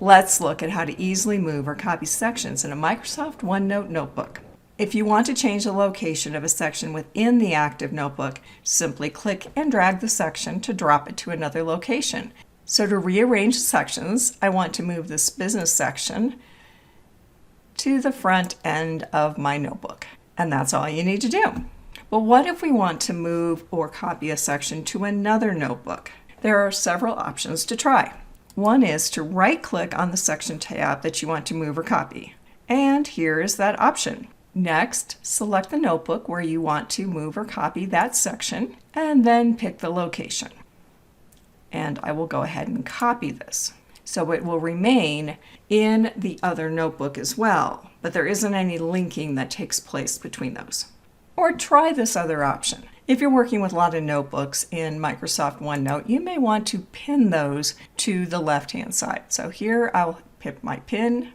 Let's look at how to easily move or copy sections in a Microsoft OneNote notebook. If you want to change the location of a section within the active notebook, simply click and drag the section to drop it to another location. So to rearrange sections, I want to move this business section to the front end of my notebook. And that's all you need to do. But what if we want to move or copy a section to another notebook? There are several options to try. One is to right-click on the section tab that you want to move or copy. And here is that option. Next, select the notebook where you want to move or copy that section, and then pick the location. And I will go ahead and copy this. So it will remain in the other notebook as well, but there isn't any linking that takes place between those. Or try this other option. If you're working with a lot of notebooks in Microsoft OneNote, you may want to pin those to the left-hand side. So here I'll pick my pin,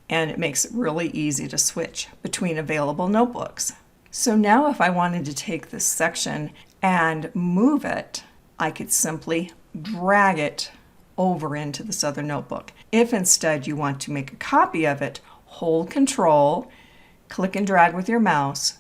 and it makes it really easy to switch between available notebooks. So now if I wanted to take this section and move it, I could simply drag it over into this other notebook. If instead you want to make a copy of it, hold Control, click and drag with your mouse,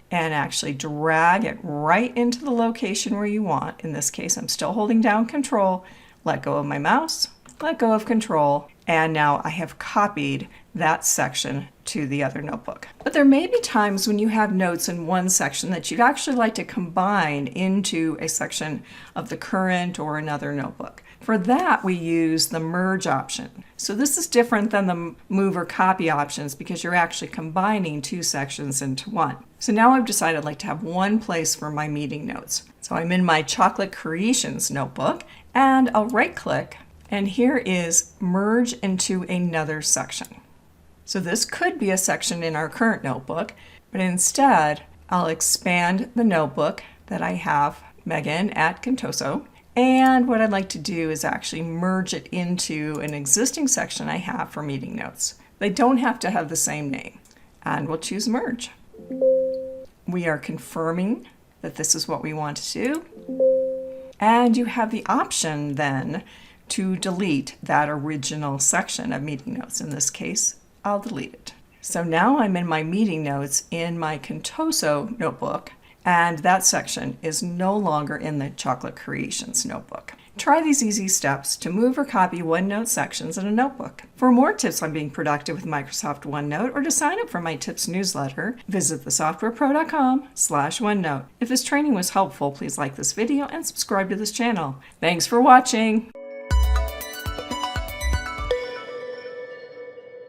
and actually drag it right into the location where you want. In this case, I'm still holding down Control, let go of my mouse, let go of Control, and now I have copied that section to the other notebook. But there may be times when you have notes in one section that you'd actually like to combine into a section of the current or another notebook. For that, we use the merge option. So this is different than the move or copy options because you're actually combining two sections into one. So now I've decided I'd like to have one place for my meeting notes. So I'm in my Chocolate Creations notebook, and I'll right-click, and here is merge into another section. So this could be a section in our current notebook, but instead I'll expand the notebook that I have, Megan at Contoso, and what I'd like to do is actually merge it into an existing section I have for meeting notes. They don't have to have the same name, and we'll choose merge. We are confirming that this is what we want to do, and you have the option then to delete that original section of meeting notes. In this case, I'll delete it. So now I'm in my meeting notes in my Contoso notebook, and that section is no longer in the Chocolate Creations notebook. Try these easy steps to move or copy OneNote sections in a notebook. For more tips on being productive with Microsoft OneNote or to sign up for my tips newsletter, visit thesoftwarepro.com/OneNote. If this training was helpful, please like this video and subscribe to this channel. Thanks for watching.